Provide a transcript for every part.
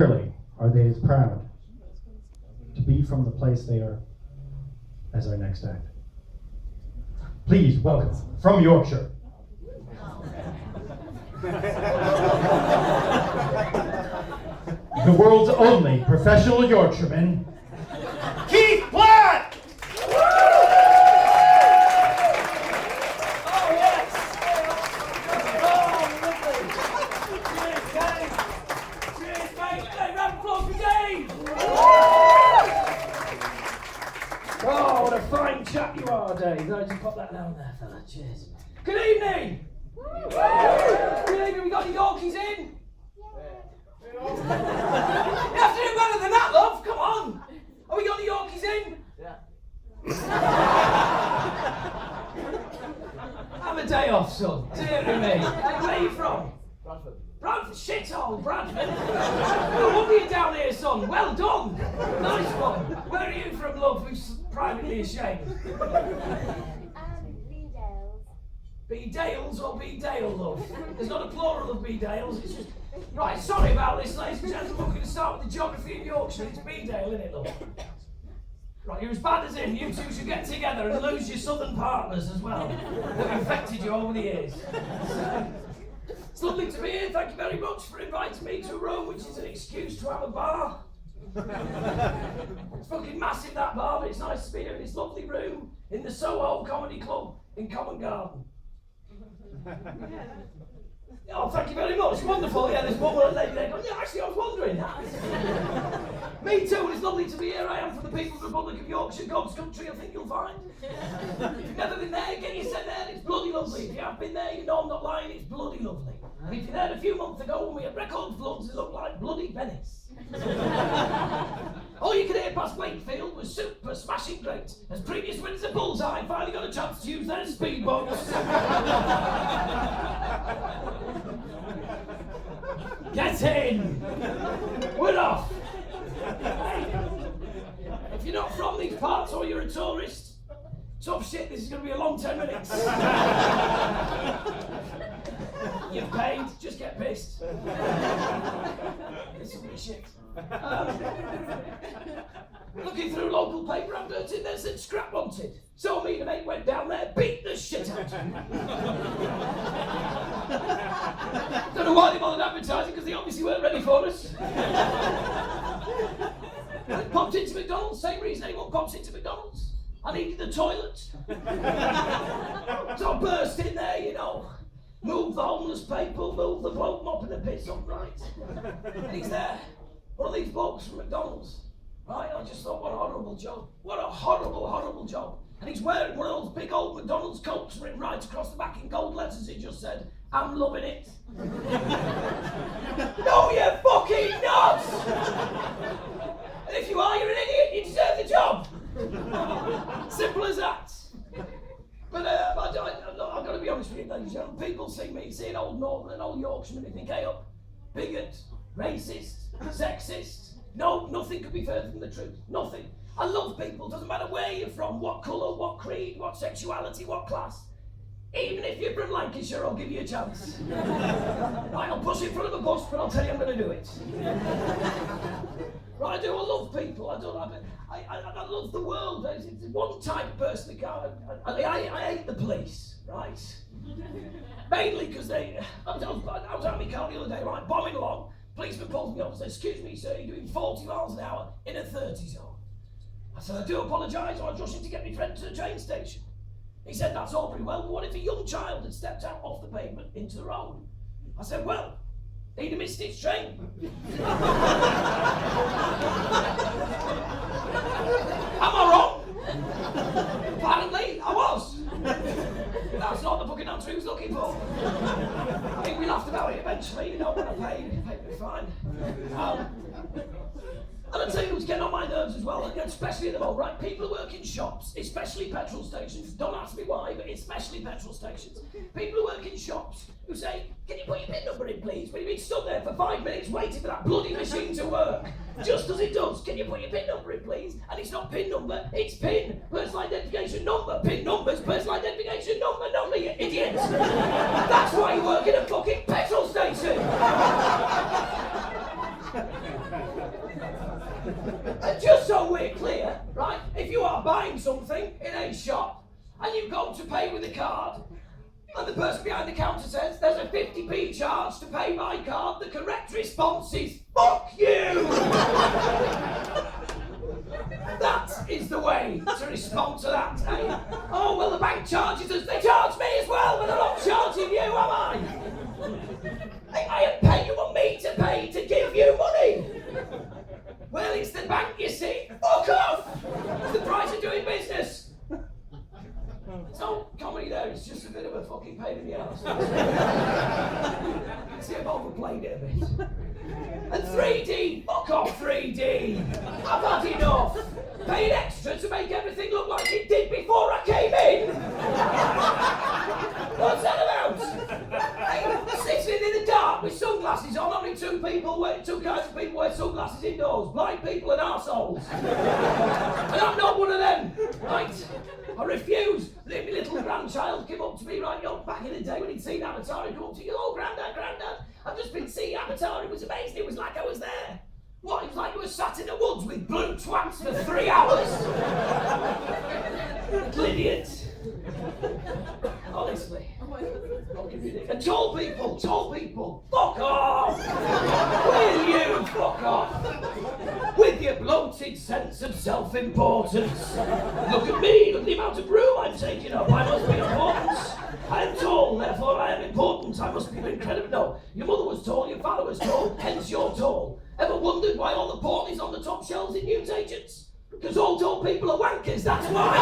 Rarely are they as proud to be from the place they are as our next act. Please welcome from Yorkshire. The world's only professional Yorkshireman, Keith Platt! Oh, what a fine chap you are, Dave. I just pop that down there, fella. Cheers. Good evening! Good evening, we got any Yorkies in? You have to do better than that, love. Come on. Have we got any Yorkies in? Yeah. Have a day off, son. Dear me. Hey, where are you from? Bradford. Bradford? Shithole, Bradford. No wonder you're down here, son. Well done. Nice one. Where are you from, love, who's privately ashamed? B-Dales. B-Dales or B-Dale, love? There's not a plural of B-Dales, it's just... Right, sorry about this, ladies and gentlemen. We're going to start with the geography of Yorkshire. It's B-Dale, isn't it, love? Right, you're as bad as in. You two should get together and lose your southern partners as well. They've infected you over the years. It's lovely to be here. Thank you very much for inviting me to a room which is an excuse to have a bar. It's fucking massive, that bar, but it's nice to be here in this lovely room in the Soho Comedy Club in Covent Garden. Oh, thank you very much. Wonderful. Yeah, there's one more lady there going, yeah, actually, I was wondering that. Me too, and it's lovely to be here. I am from the People's Republic of Yorkshire, God's country, I think you'll find. If you've never been there, get yourself there. It's bloody lovely. If you have been there, you know I'm not lying. It's bloody lovely. And if you're there a few months ago when we had record floods, it looked like bloody Venice. All you could hear past Wakefield was super smashing great, as previous winners of Bullseye finally got a chance to use their speedboats. Get in! We're off! If you're not from these parts or you're a tourist, tough shit, this is going to be a long 10 minutes. You've paid, just get pissed. This will be shit. Looking through local paper adverts in there said scrap wanted. So me and a mate went down there, beat the shit out of him. Don't know why they bothered advertising, because they obviously weren't ready for us. I popped into McDonald's, same reason anyone pops into McDonald's. I needed the toilet. So I burst in there, you know. Move the homeless people, move the bloke mopping the piss up, right? And he's there. One of these blokes from McDonald's. Right, I just thought, what a horrible job. What a horrible, horrible job. And he's wearing one of those big old McDonald's coats written right across the back in gold letters. It just said, I'm loving it. No, you're fucking not! And if you are, you're an idiot. You deserve the job. Simple as that. But I've got to be honest with you, ladies and gentlemen. People see an old Northern and old Yorkshireman and think, hey up, bigot, racist, sexist. No, nothing could be further from the truth. Nothing. I love people. Doesn't matter where you're from, what colour, what creed, what sexuality, what class. Even if you're from Lancashire, I'll give you a chance. Right, I'll push in front of a bus, but I'll tell you I'm going to do it. Right, I do. I love people. I love the world. There's one type of person that can't. I hate the police, right? Mainly because I was out of my car the other day, right, bombing along. Policeman pulls me up and says, excuse me, sir, you're doing 40 miles an hour in a 30 zone. I said, I do apologise, I was rushing to get my friend to the train station. He said, that's all very well, but what if a young child had stepped out off the pavement into the road? I said, well, he'd have missed his train. Am I wrong? Apparently, I was. That's not the fucking answer he was looking for. I think we laughed about it eventually, you know, when I paid me fine. And I'll tell you who's getting on my nerves as well, especially at the moment, right? People who work in shops, especially petrol stations, don't ask me why, but especially petrol stations. People who work in shops who say, can you put your PIN number in, please? When you've been stood there for 5 minutes waiting for that bloody machine to work. Just as it does, can you put your PIN number in, please? And it's not PIN number, it's PIN, personal identification number. PIN numbers, personal identification number, you idiot. That's why you work in a fucking petrol station. And just so we're clear, right, if you are buying something in a shop and you go to pay with a card, and the person behind the counter says, there's a 50p charge to pay by card, the correct response is, fuck you! That is the way to respond to that, eh? Oh, well, the bank charges us. They charge me as well, but they're not charging you, am I? I am paying. You want me to pay to give you money? Well, it's the bank, you see. Fuck off! It's the price of doing business. So, comedy there is just a bit of a fucking pain in the ass. See, I've overplayed it a bit. And 3D, fuck off 3D. I've had enough. Paying extra to make everything look like it did before I came in. What's that about? Hey, sitting in the dark with sunglasses on, only two kinds of people wear sunglasses indoors, blind people and arseholes. And I'm not one of them, right? I refuse. My little grandchild came up to me, right, back in the day when he'd seen Avatar, he'd come up to you, oh, Grandad, I've just been seeing Avatar, it was amazing, it was like I was there. What, it was like you were sat in the woods with blue twats for 3 hours? Little idiot. Honestly. And tall people, fuck off! Will you fuck off? With your bloated sense of self-importance. Look at me, look at the amount of room I'm taking up, I must be important. I am tall, therefore I am important, I must be incredible. No, your mother was tall, your father was tall, hence you're tall. Ever wondered why all the porn is on the top shelves in newsagents? Because all tall people are wankers, that's why.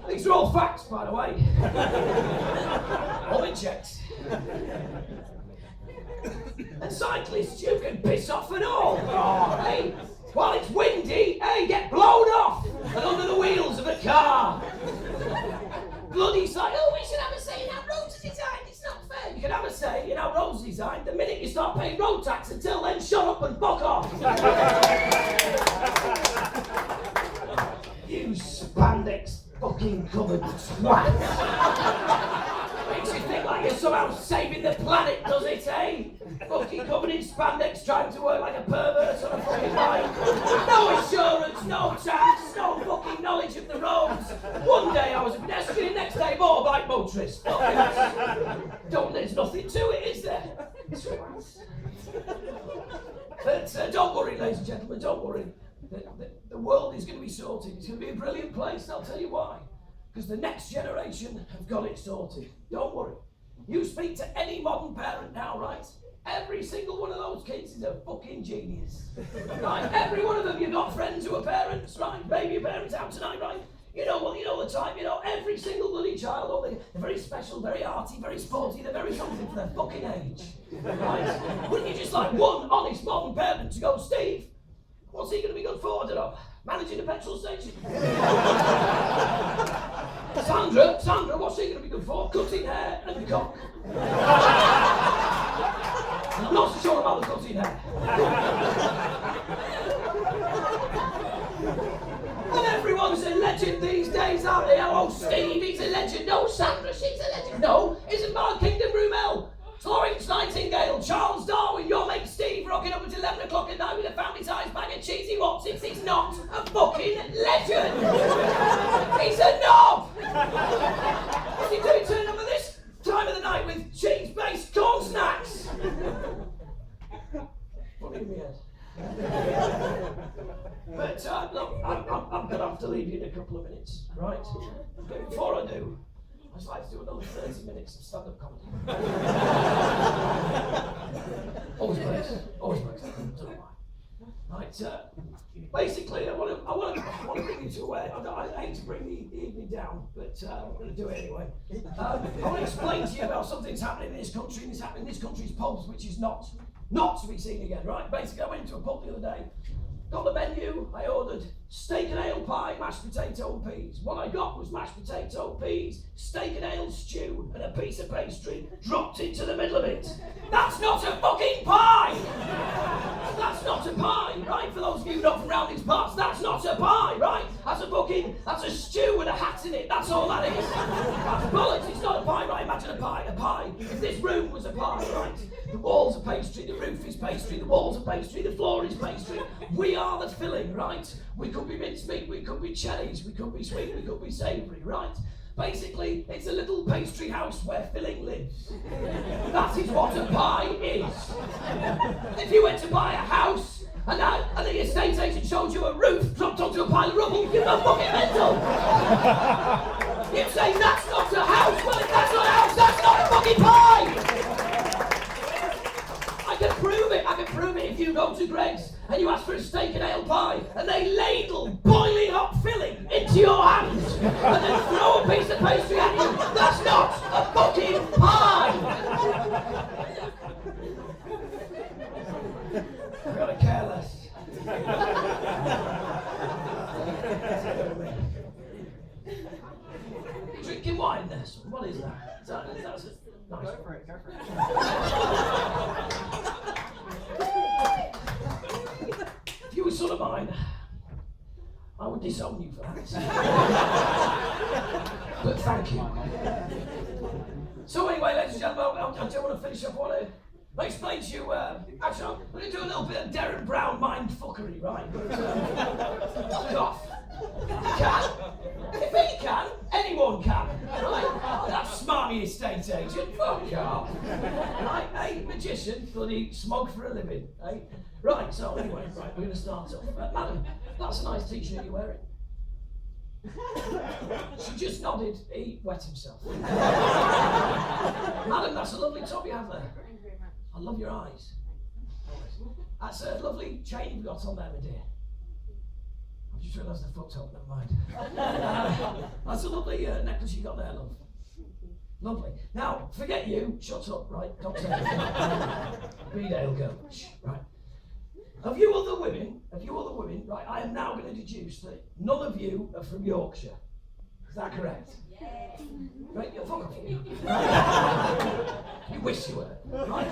These are all facts, by the way. All been checked. And cyclists, you can piss off and all. Oh, hey, while it's windy, hey, get blown off and under the wheels of a car. Bloody cycle. Oh, we should have a say in how roads are designed. It's not fair. You can have a say in how roads are designed the minute you start paying road tax. Until then, shut up and fuck off. You spandex fucking covered twat. Makes you think like you're somehow saving the planet, does it, eh? Fucking covered in spandex, trying to work like a pervert on a fucking bike. No insurance, no tax, no fucking knowledge of the roads. One day I was a pedestrian, next day motorbike motorist. There's nothing to it, is there? But don't worry, ladies and gentlemen, don't worry. The world is going to be sorted. It's going to be a brilliant place, and I'll tell you why. Because the next generation have got it sorted. Don't worry. You speak to any modern parent now, right? Every single one of those kids is a fucking genius. Right? Every one of them, you've got friends who are parents, right? Maybe your parents out tonight, right? You know the type, every single bloody child, they're very special, very arty, very sporty, they're very something for their fucking age. Right? Wouldn't you just like one honest modern parent to go, Steve, what's he going to be good for? I don't know. Managing a petrol station. Sandra, what's he going to be good for? Cutting hair and cock. I'm not so sure about the cutting hair. And everyone's a legend these days, aren't they? Oh, Steve, he's a legend. No, Sandra, she's a legend. No, isn't Mark Kingdom Roumel? Florence Nightingale, Charles Darwin, your mate Steve rocking up at 11 o'clock at night with a family ties bag of cheesy Watsits. He's not a fucking legend. He's a knob. What's he doing turning up at this time of the night with cheese-based corn snacks? Funny in the head. But look, I'm going to have to leave you in a couple of minutes, right? But before I do, I'd just like to do another 30 minutes of stand-up comedy. Always works. Don't know why. Right, basically, I want to bring you to I hate to bring the evening down, but I'm going to do it anyway. I want to explain to you about something that's happening in this country, and it's happening in this country's pubs, which is not to be seen again, right? Basically, I went into a pub the other day, got the menu, I ordered steak and ale pie, mashed potato and peas. What I got was mashed potato, peas, steak and ale stew, and a piece of pastry dropped into the middle of it. That's not a fucking pie! That's not a pie, right? For those of you not from around these parts, that's not a pie, right? That's a fucking that's a stew with a hat in it. That's all that is. That's bollocks. It's not a pie, right? Imagine a pie. A pie. If this room was a pie, right? The walls are pastry, the roof is pastry, the walls are pastry, the floor is pastry. We are the filling, right? We could be mincemeat, we could be cherries, we could be sweet, we could be savoury, right? Basically, it's a little pastry house where filling lives. That is what a pie is. If you went to buy a house and the estate agent showed you a roof dropped onto a pile of rubble, you'd go fucking mental. You'd say, that's not a house. Well, if that's not a house, that's not a fucking pie. I can prove it. I can prove it if you go to Greg's and you ask for a steak and ale pie and they ladle boiling hot filling into your hand and then throw a piece of pastry at you. That's not a fucking pie. I've got to care less. Drinking wine there, son. What is that? That's a nice. Go for it. If you were son of mine, I would disown you for that. But thank you. So anyway, ladies and gentlemen, I do want to finish up. I want to explain to you, actually, I'm going to do a little bit of Derren Brown mind fuckery, right? But, fuck off. You can. If he can, anyone can. Right? That smarmy estate agent, fuck off. Right, hey, magician, bloody smoke for a living, eh? Right, so anyway, right, we're going to start off. Madam, that's a nice t-shirt you're wearing. She just nodded, he wet himself. Madam, that's a lovely top you have there. I love your eyes. That's a lovely chain you've got on there, my dear. I've just realised I fucked up, never mind. That's a lovely necklace you got there, love. Lovely. Now, forget you, shut up, right? Don't say anything. Bedale girl. Shh, right. Of you other women, right, I am now going to deduce that none of you are from Yorkshire. Is that correct? Yes. Right, you're fuck off you. You wish you were. Right.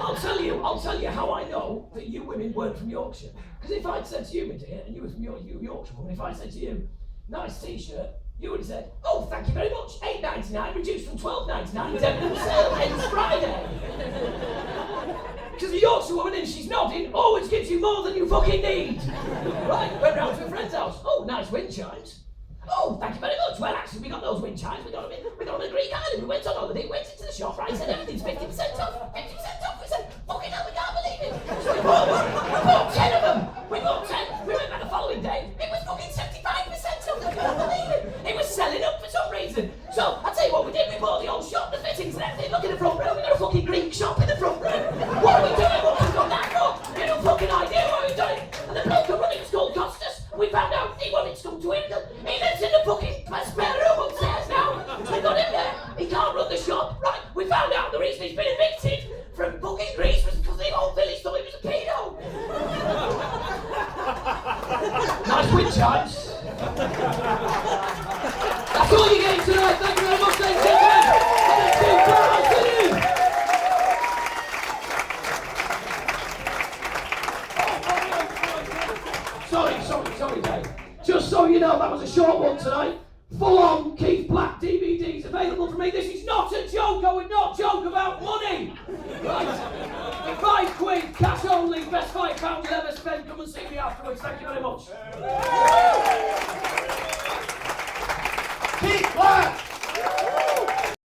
I'll tell you how I know that you women weren't from Yorkshire. Because if I'd said to you, my dear, and you were from Yorkshire woman, if I said to you, nice t-shirt, you would have said, oh, thank you very much, £8.99 reduced from £12.99, Debenham sale ends Friday. Because the Yorkshire woman, and she's nodding, always gives you more than you fucking need. Right, went round to a friend's house. Oh, nice wind chimes. Oh, thank you very much. Well, actually, we got those wind chimes. We got them on a Greek island. We went on holiday, went into the shop, right, said everything's 50% off. 50% off. We said, fucking hell, we can't believe it. So we bought 10 of them. We bought 10. We went back the following day. It was fucking 75% off. I can't believe it. It was selling up for some reason. So, I'll tell you what we did. We bought the old shop, the fittings and everything. Look in the front room. We got a fucking Greek shop in the front room. What are we doing? What have we got that for? You have no fucking idea what we're doing. And the bloke who running the school cost us. We found out he wanted to come to England. He lives in the fucking spare room upstairs now. So we got him there. He can't run the shop. Right, we found out the reason he's been evicted from fucking Greece was because the old village thought he was a pedo. Nice wind chimes. That's all you're getting tonight. Thank you very much, ladies and gentlemen. Sorry, Dave. Just so you know, that was a short one tonight. Full-on Keith Platt DVDs available for me. This is not a joke. I would not joke about money. Right. £5, cash only, best £5 you'll ever spend. Come and see me afterwards. Thank you very much.